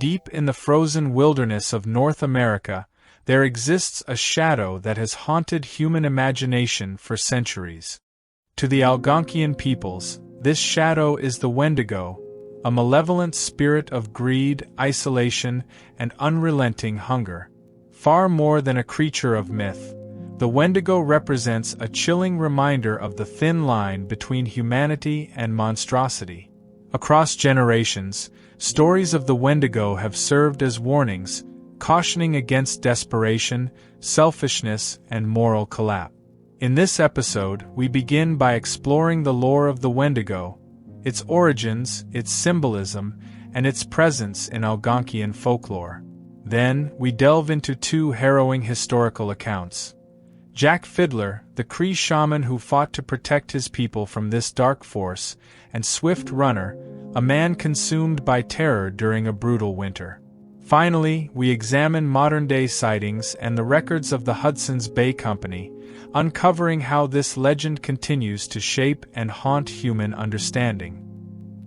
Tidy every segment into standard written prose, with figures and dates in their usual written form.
deep in the frozen wilderness of North America, there exists a shadow that has haunted human imagination for centuries. To the Algonquian peoples, this shadow is the Wendigo, a malevolent spirit of greed, isolation, and unrelenting hunger. Far more than a creature of myth, the Wendigo represents a chilling reminder of the thin line between humanity and monstrosity. Across generations, stories of the Wendigo have served as warnings, cautioning against desperation, selfishness, and moral collapse. In this episode, we begin by exploring the lore of the Wendigo, its origins, its symbolism, and its presence in Algonquian folklore. Then, we delve into two harrowing historical accounts. Jack Fiddler, the Cree shaman who fought to protect his people from this dark force, and Swift Runner, a man consumed by terror during a brutal winter. Finally, we examine modern-day sightings and the records of the Hudson's Bay Company, uncovering how this legend continues to shape and haunt human understanding.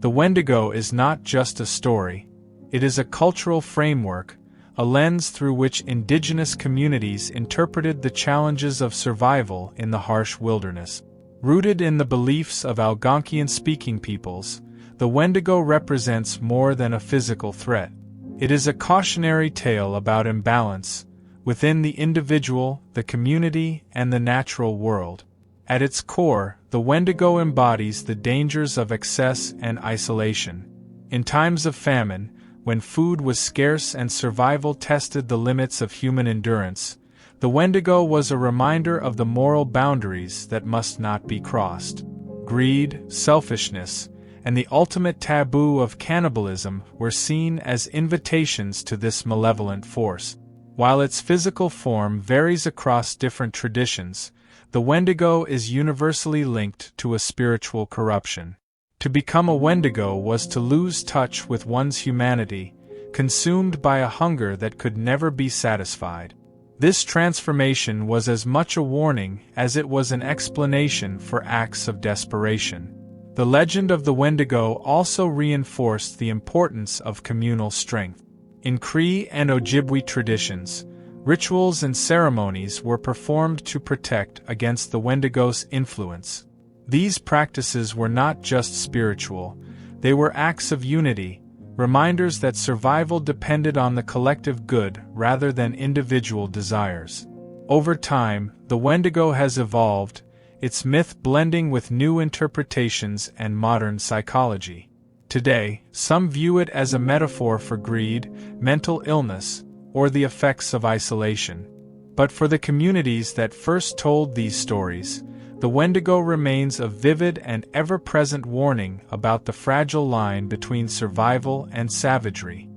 The Wendigo is not just a story, it is a cultural framework, a lens through which indigenous communities interpreted the challenges of survival in the harsh wilderness. Rooted in the beliefs of Algonquian-speaking peoples, the Wendigo represents more than a physical threat. It is a cautionary tale about imbalance within the individual, the community, and the natural world. At its core, the Wendigo embodies the dangers of excess and isolation. In times of famine, when food was scarce and survival tested the limits of human endurance, the Wendigo was a reminder of the moral boundaries that must not be crossed. Greed, selfishness, and the ultimate taboo of cannibalism were seen as invitations to this malevolent force. While its physical form varies across different traditions, the Wendigo is universally linked to a spiritual corruption. To become a Wendigo was to lose touch with one's humanity, consumed by a hunger that could never be satisfied. This transformation was as much a warning as it was an explanation for acts of desperation. The legend of the Wendigo also reinforced the importance of communal strength. In Cree and Ojibwe traditions, rituals and ceremonies were performed to protect against the Wendigo's influence. These practices were not just spiritual, they were acts of unity, reminders that survival depended on the collective good rather than individual desires. Over time, the Wendigo has evolved, its myth blending with new interpretations and modern psychology. Today, some view it as a metaphor for greed, mental illness, or the effects of isolation. But for the communities that first told these stories, the Wendigo remains a vivid and ever-present warning about the fragile line between survival and savagery.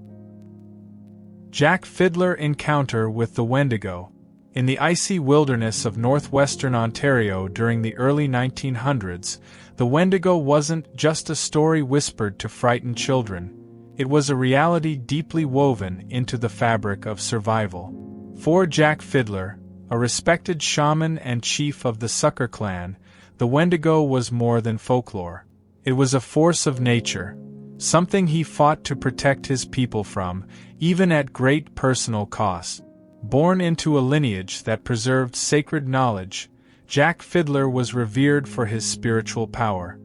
Jack Fiddler encounter with the Wendigo. In the icy wilderness of northwestern Ontario during the early 1900s, the Wendigo wasn't just a story whispered to frighten children. It was a reality deeply woven into the fabric of survival. For Jack Fiddler, a respected shaman and chief of the Succumb clan, the Wendigo was more than folklore. It was a force of nature, something he fought to protect his people from, even at great personal cost. Born into a lineage that preserved sacred knowledge, Jack Fiddler was revered for his spiritual power.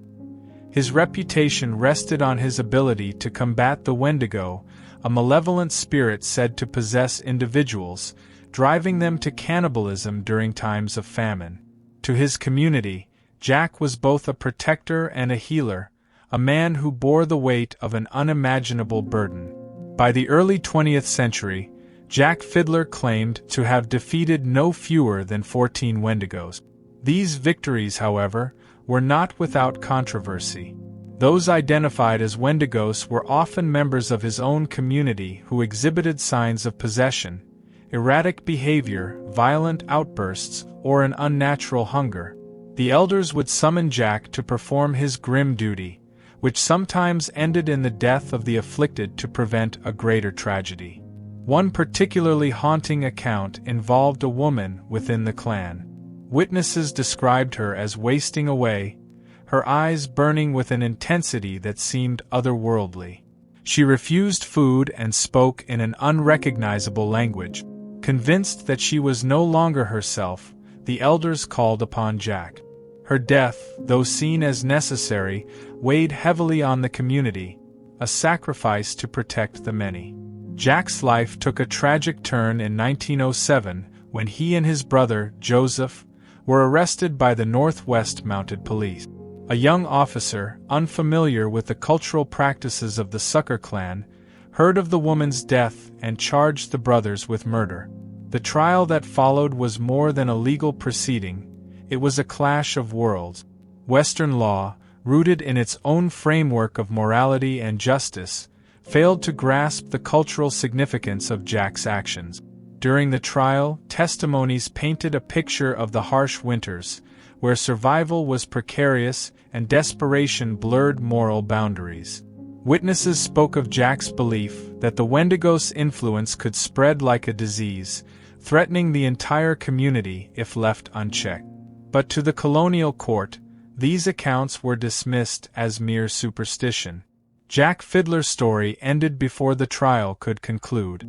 His reputation rested on his ability to combat the Wendigo, a malevolent spirit said to possess individuals, driving them to cannibalism during times of famine. To his community, Jack was both a protector and a healer, a man who bore the weight of an unimaginable burden. By the early 20th century, Jack Fiddler claimed to have defeated no fewer than 14 Wendigos. These victories, however, were not without controversy. Those identified as Wendigos were often members of his own community who exhibited signs of possession, erratic behavior, violent outbursts, or an unnatural hunger. The elders would summon Jack to perform his grim duty, which sometimes ended in the death of the afflicted to prevent a greater tragedy. One particularly haunting account involved a woman within the clan. Witnesses described her as wasting away, her eyes burning with an intensity that seemed otherworldly. She refused food and spoke in an unrecognizable language. Convinced that she was no longer herself, the elders called upon Jack. Her death, though seen as necessary, weighed heavily on the community, a sacrifice to protect the many. Jack's life took a tragic turn in 1907 when he and his brother, Joseph, were arrested by the Northwest Mounted Police. A young officer, unfamiliar with the cultural practices of the Succumb clan, heard of the woman's death and charged the brothers with murder. The trial that followed was more than a legal proceeding, it was a clash of worlds. Western law, rooted in its own framework of morality and justice, failed to grasp the cultural significance of Jack's actions. During the trial, testimonies painted a picture of the harsh winters, where survival was precarious and desperation blurred moral boundaries. Witnesses spoke of Jack's belief that the Wendigo's influence could spread like a disease, threatening the entire community if left unchecked. But to the colonial court, these accounts were dismissed as mere superstition. Jack Fiddler's story ended before the trial could conclude.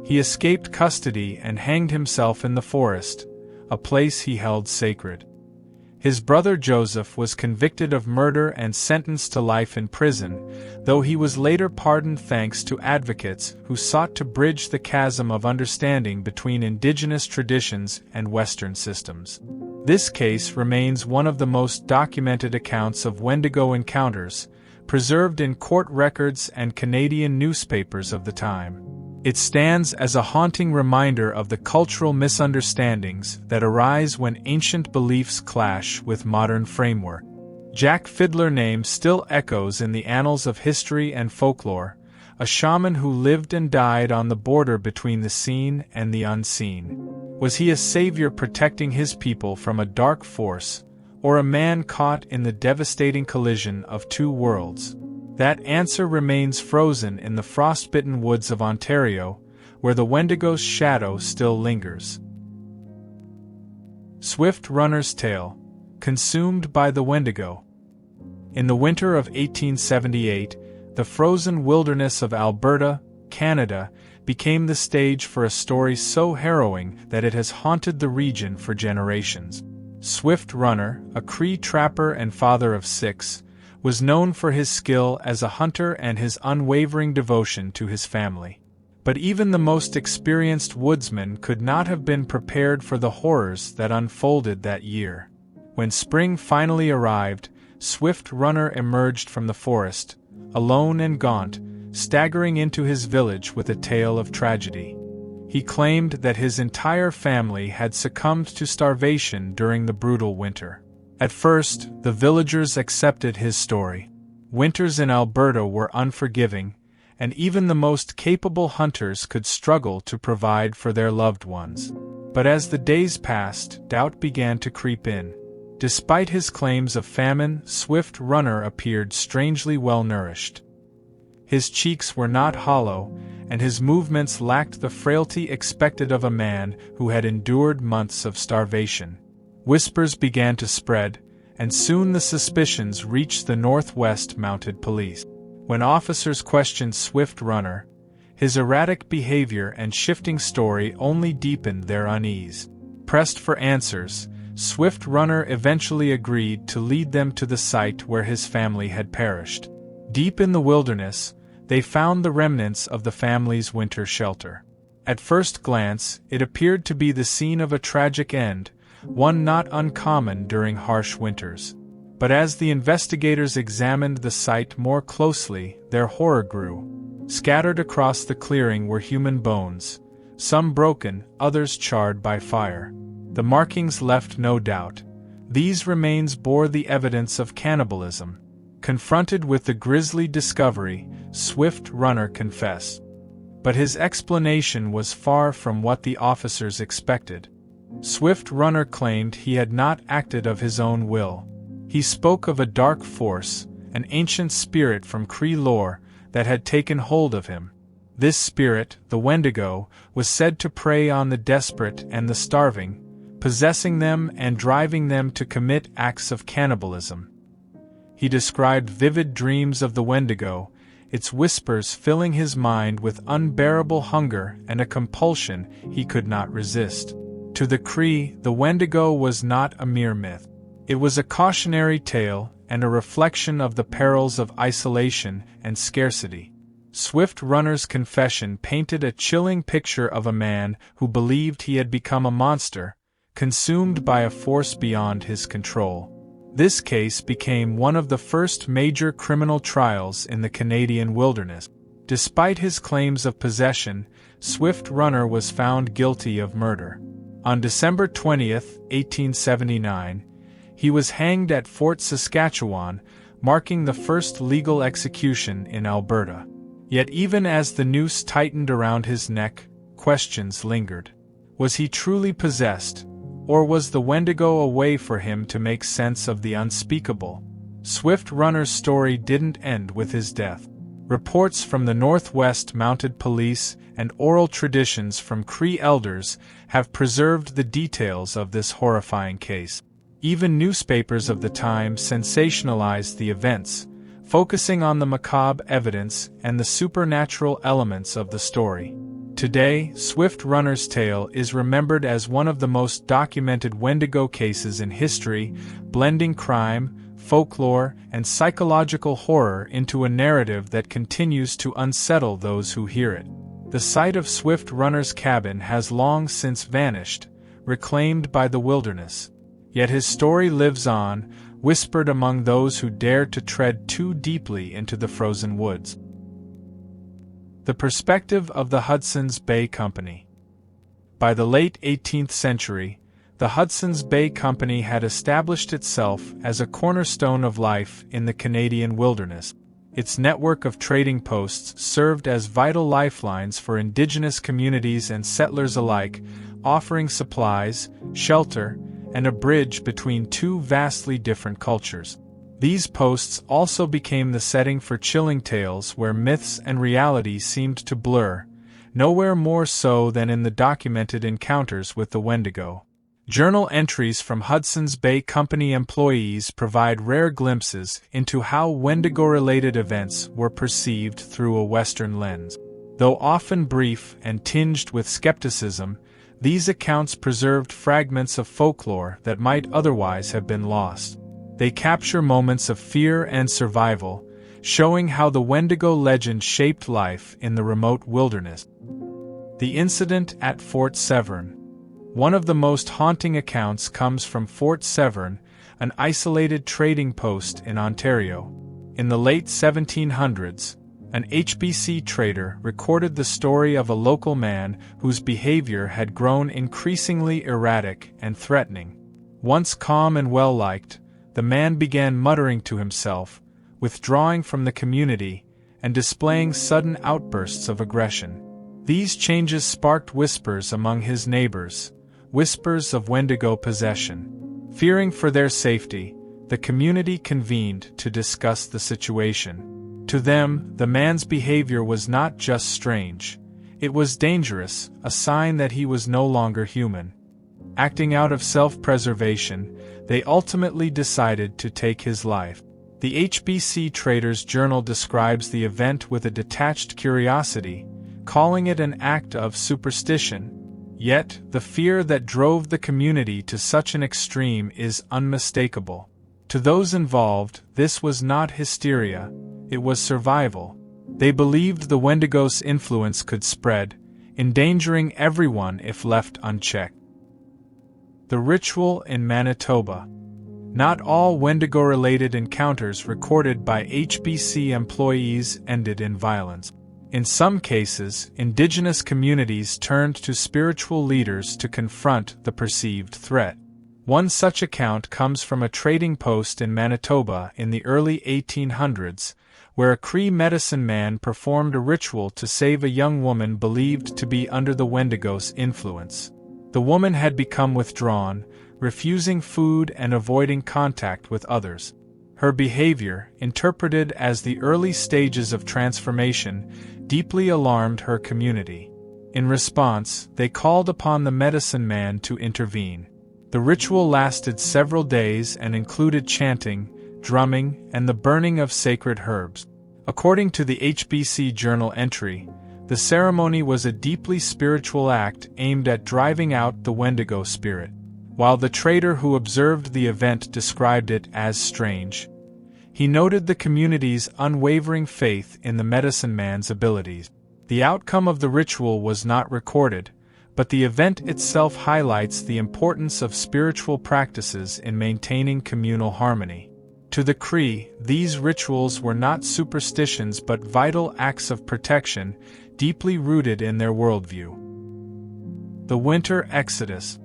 He escaped custody and hanged himself in the forest, a place he held sacred. His brother Joseph was convicted of murder and sentenced to life in prison, though he was later pardoned thanks to advocates who sought to bridge the chasm of understanding between indigenous traditions and Western systems. This case remains one of the most documented accounts of Wendigo encounters, preserved in court records and Canadian newspapers of the time. It stands as a haunting reminder of the cultural misunderstandings that arise when ancient beliefs clash with modern framework. Jack Fiddler's name still echoes in the annals of history and folklore, a shaman who lived and died on the border between the seen and the unseen. Was he a savior protecting his people from a dark force, or a man caught in the devastating collision of two worlds? That answer remains frozen in the frostbitten woods of Ontario, where the Wendigo's shadow still lingers. Swift Runner's Tale, consumed by the Wendigo. In the winter of 1878, the frozen wilderness of Alberta, Canada, became the stage for a story so harrowing that it has haunted the region for generations. Swift Runner, a Cree trapper and father of 6, was known for his skill as a hunter and his unwavering devotion to his family. But even the most experienced woodsman could not have been prepared for the horrors that unfolded that year. When spring finally arrived, Swift Runner emerged from the forest, alone and gaunt, staggering into his village with a tale of tragedy. He claimed that his entire family had succumbed to starvation during the brutal winter. At first, the villagers accepted his story. Winters in Alberta were unforgiving, and even the most capable hunters could struggle to provide for their loved ones. But as the days passed, doubt began to creep in. Despite his claims of famine, Swift Runner appeared strangely well-nourished. His cheeks were not hollow, and his movements lacked the frailty expected of a man who had endured months of starvation. Whispers began to spread, and soon the suspicions reached the Northwest Mounted Police. When officers questioned Swift Runner, his erratic behavior and shifting story only deepened their unease. Pressed for answers, Swift Runner eventually agreed to lead them to the site where his family had perished. Deep in the wilderness, they found the remnants of the family's winter shelter. At first glance, it appeared to be the scene of a tragic end, one not uncommon during harsh winters. But as the investigators examined the site more closely, their horror grew. Scattered across the clearing were human bones, some broken, others charred by fire. The markings left no doubt. These remains bore the evidence of cannibalism. Confronted with the grisly discovery, Swift Runner confessed. But his explanation was far from what the officers expected. Swift Runner claimed he had not acted of his own will. He spoke of a dark force, an ancient spirit from Cree lore, that had taken hold of him. This spirit, the Wendigo, was said to prey on the desperate and the starving, possessing them and driving them to commit acts of cannibalism. He described vivid dreams of the Wendigo, its whispers filling his mind with unbearable hunger and a compulsion he could not resist. To the Cree, the Wendigo was not a mere myth. It was a cautionary tale and a reflection of the perils of isolation and scarcity. Swift Runner's confession painted a chilling picture of a man who believed he had become a monster, consumed by a force beyond his control. This case became one of the first major criminal trials in the Canadian wilderness. Despite his claims of possession, Swift Runner was found guilty of murder. On December 20, 1879, he was hanged at Fort Saskatchewan, marking the first legal execution in Alberta. Yet even as the noose tightened around his neck, questions lingered. Was he truly possessed, or was the Wendigo a way for him to make sense of the unspeakable? Swift Runner's story didn't end with his death. Reports from the Northwest Mounted Police and oral traditions from Cree elders have preserved the details of this horrifying case. Even newspapers of the time sensationalized the events, focusing on the macabre evidence and the supernatural elements of the story. Today, Swift Runner's tale is remembered as one of the most documented Wendigo cases in history, blending crime, folklore, and psychological horror into a narrative that continues to unsettle those who hear it. The site of Swift Runner's cabin has long since vanished, reclaimed by the wilderness. Yet his story lives on, whispered among those who dare to tread too deeply into the frozen woods. The perspective of the Hudson's Bay Company. By the late 18th century, the Hudson's Bay Company had established itself as a cornerstone of life in the Canadian wilderness. Its network of trading posts served as vital lifelines for indigenous communities and settlers alike, offering supplies, shelter, and a bridge between two vastly different cultures. These posts also became the setting for chilling tales where myths and reality seemed to blur, nowhere more so than in the documented encounters with the Wendigo. Journal entries from Hudson's Bay Company employees provide rare glimpses into how Wendigo-related events were perceived through a Western lens. Though often brief and tinged with skepticism, these accounts preserved fragments of folklore that might otherwise have been lost. They capture moments of fear and survival, showing how the Wendigo legend shaped life in the remote wilderness. The incident at Fort Severn. One of the most haunting accounts comes from Fort Severn, an isolated trading post in Ontario. In the late 1700s, an HBC trader recorded the story of a local man whose behavior had grown increasingly erratic and threatening. Once calm and well-liked, the man began muttering to himself, withdrawing from the community, and displaying sudden outbursts of aggression. These changes sparked whispers among his neighbors, whispers of Wendigo possession. Fearing for their safety, the community convened to discuss the situation. To them, the man's behavior was not just strange, it was dangerous, a sign that he was no longer human. Acting out of self-preservation, they ultimately decided to take his life. The HBC Trader's Journal describes the event with a detached curiosity, calling it an act of superstition. Yet, the fear that drove the community to such an extreme is unmistakable. To those involved, this was not hysteria, it was survival. They believed the Wendigo's influence could spread, endangering everyone if left unchecked. The ritual in Manitoba. Not all Wendigo-related encounters recorded by HBC employees ended in violence. In some cases, indigenous communities turned to spiritual leaders to confront the perceived threat. One such account comes from a trading post in Manitoba in the early 1800s, where a Cree medicine man performed a ritual to save a young woman believed to be under the Wendigo's influence. The woman had become withdrawn, refusing food and avoiding contact with others. Her behavior, interpreted as the early stages of transformation, deeply alarmed her community. In response, they called upon the medicine man to intervene. The ritual lasted several days and included chanting, drumming, and the burning of sacred herbs. According to the HBC journal entry, the ceremony was a deeply spiritual act aimed at driving out the Wendigo spirit. While the trader who observed the event described it as strange, he noted the community's unwavering faith in the medicine man's abilities. The outcome of the ritual was not recorded, but the event itself highlights the importance of spiritual practices in maintaining communal harmony. To the Cree, these rituals were not superstitions but vital acts of protection, deeply rooted in their worldview. The Winter Exodus.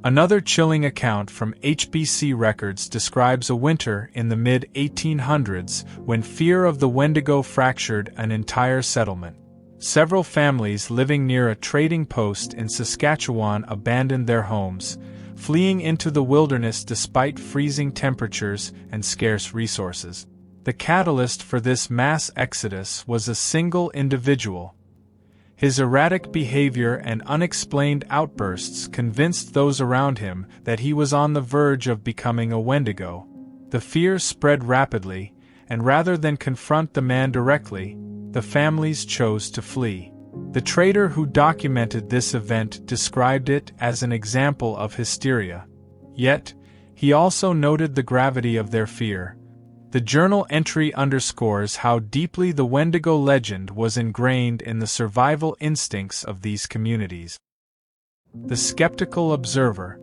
Another chilling account from HBC records describes a winter in the mid-1800s when fear of the Wendigo fractured an entire settlement. Several families living near a trading post in Saskatchewan abandoned their homes, fleeing into the wilderness despite freezing temperatures and scarce resources. The catalyst for this mass exodus was a single individual. His erratic behavior and unexplained outbursts convinced those around him that he was on the verge of becoming a Wendigo. The fear spread rapidly, and rather than confront the man directly, the families chose to flee. The trader who documented this event described it as an example of hysteria. Yet, he also noted the gravity of their fear. The journal entry underscores how deeply the Wendigo legend was ingrained in the survival instincts of these communities. The skeptical observer.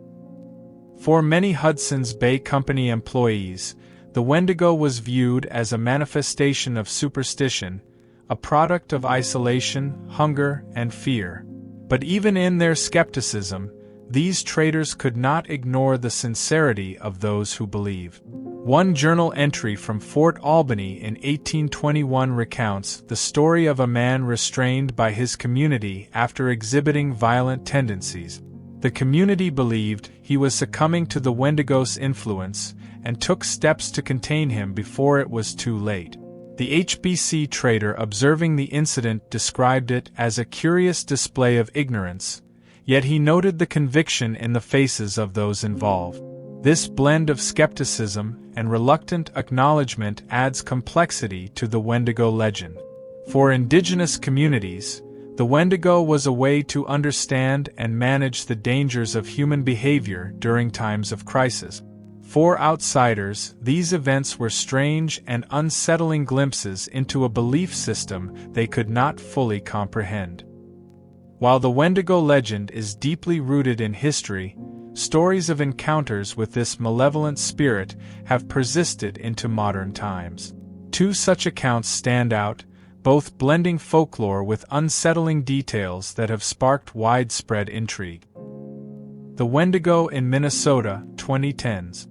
For many Hudson's Bay Company employees, the Wendigo was viewed as a manifestation of superstition, a product of isolation, hunger, and fear. But even in their skepticism, these traders could not ignore the sincerity of those who believe. One journal entry from Fort Albany in 1821 recounts the story of a man restrained by his community after exhibiting violent tendencies. The community believed he was succumbing to the Wendigo's influence and took steps to contain him before it was too late. The HBC trader observing the incident described it as a curious display of ignorance, yet he noted the conviction in the faces of those involved. This blend of skepticism and reluctant acknowledgement adds complexity to the Wendigo legend. For indigenous communities, the Wendigo was a way to understand and manage the dangers of human behavior during times of crisis. For outsiders, these events were strange and unsettling glimpses into a belief system they could not fully comprehend. While the Wendigo legend is deeply rooted in history, stories of encounters with this malevolent spirit have persisted into modern times. Two such accounts stand out, both blending folklore with unsettling details that have sparked widespread intrigue. The Wendigo in Minnesota, 2010s.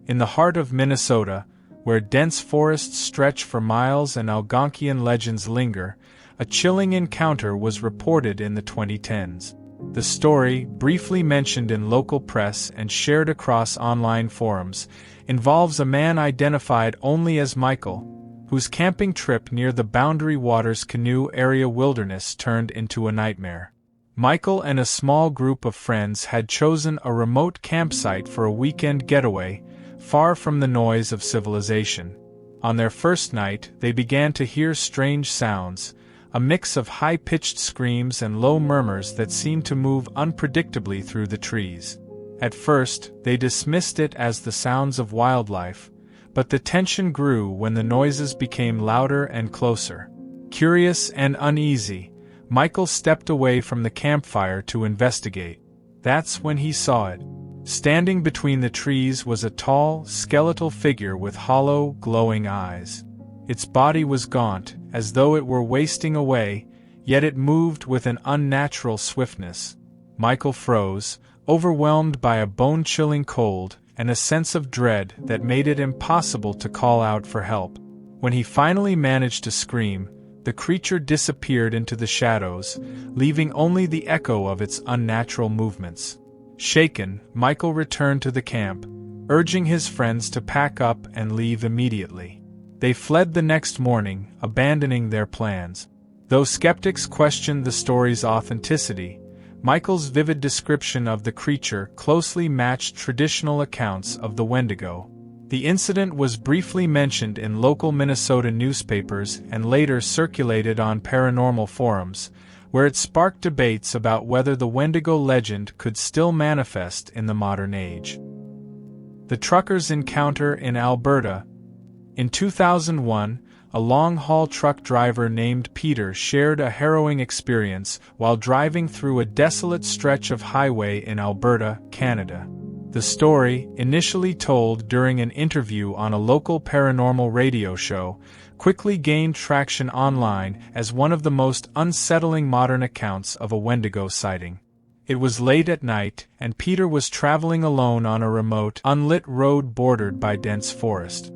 In the heart of Minnesota, where dense forests stretch for miles and Algonquian legends linger, a chilling encounter was reported in the 2010s. The story, briefly mentioned in local press and shared across online forums, involves a man identified only as Michael, whose camping trip near the Boundary Waters Canoe Area wilderness turned into a nightmare. Michael and a small group of friends had chosen a remote campsite for a weekend getaway, far from the noise of civilization. On their first night, they began to hear strange sounds, a mix of high-pitched screams and low murmurs that seemed to move unpredictably through the trees. At first, they dismissed it as the sounds of wildlife, but the tension grew when the noises became louder and closer. Curious and uneasy, Michael stepped away from the campfire to investigate. That's when he saw it. Standing between the trees was a tall, skeletal figure with hollow, glowing eyes. Its body was gaunt, as though it were wasting away, yet it moved with an unnatural swiftness. Michael froze, overwhelmed by a bone-chilling cold and a sense of dread that made it impossible to call out for help. When he finally managed to scream, the creature disappeared into the shadows, leaving only the echo of its unnatural movements. Shaken, Michael returned to the camp, urging his friends to pack up and leave immediately. They fled the next morning, abandoning their plans. Though skeptics questioned the story's authenticity, Michael's vivid description of the creature closely matched traditional accounts of the Wendigo. The incident was briefly mentioned in local Minnesota newspapers and later circulated on paranormal forums, where it sparked debates about whether the Wendigo legend could still manifest in the modern age. The trucker's encounter in Alberta. In 2001, a long-haul truck driver named Peter shared a harrowing experience while driving through a desolate stretch of highway in Alberta, Canada. The story, initially told during an interview on a local paranormal radio show, quickly gained traction online as one of the most unsettling modern accounts of a Wendigo sighting. It was late at night, and Peter was traveling alone on a remote, unlit road bordered by dense forest.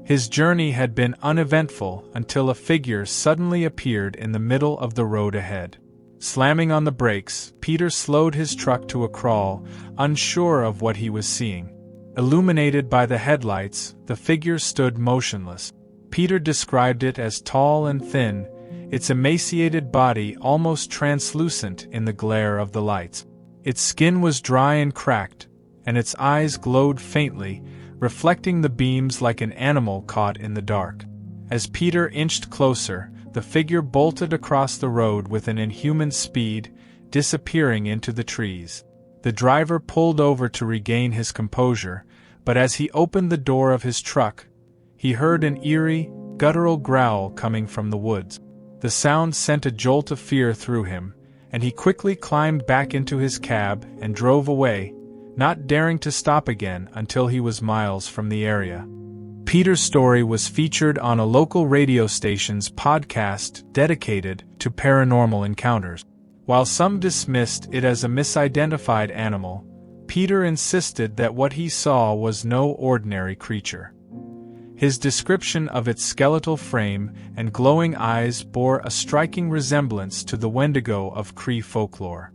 His journey had been uneventful until a figure suddenly appeared in the middle of the road ahead. Slamming on the brakes, Peter slowed his truck to a crawl, unsure of what he was seeing. Illuminated by the headlights, the figure stood motionless. Peter described it as tall and thin, its emaciated body almost translucent in the glare of the lights. Its skin was dry and cracked, and its eyes glowed faintly, reflecting the beams like an animal caught in the dark. As Peter inched closer, the figure bolted across the road with an inhuman speed, disappearing into the trees. The driver pulled over to regain his composure, but as he opened the door of his truck, he heard an eerie, guttural growl coming from the woods. The sound sent a jolt of fear through him, and he quickly climbed back into his cab and drove away, not daring to stop again until he was miles from the area. Peter's story was featured on a local radio station's podcast dedicated to paranormal encounters. While some dismissed it as a misidentified animal, Peter insisted that what he saw was no ordinary creature. His description of its skeletal frame and glowing eyes bore a striking resemblance to the Wendigo of Cree folklore.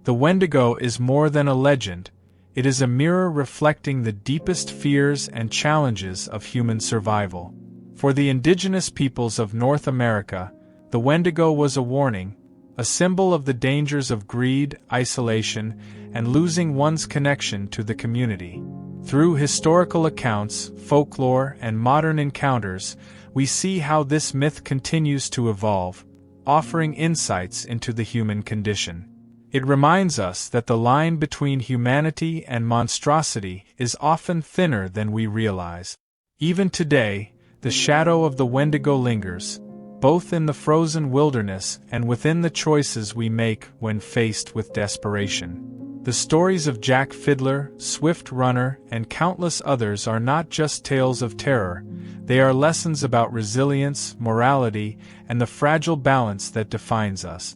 The Wendigo is more than a legend. It is a mirror reflecting the deepest fears and challenges of human survival. For the indigenous peoples of North America, the Wendigo was a warning, a symbol of the dangers of greed, isolation, and losing one's connection to the community. Through historical accounts, folklore, and modern encounters, we see how this myth continues to evolve, offering insights into the human condition. It reminds us that the line between humanity and monstrosity is often thinner than we realize. Even today, the shadow of the Wendigo lingers, both in the frozen wilderness and within the choices we make when faced with desperation. The stories of Jack Fiddler, Swift Runner, and countless others are not just tales of terror, they are lessons about resilience, morality, and the fragile balance that defines us.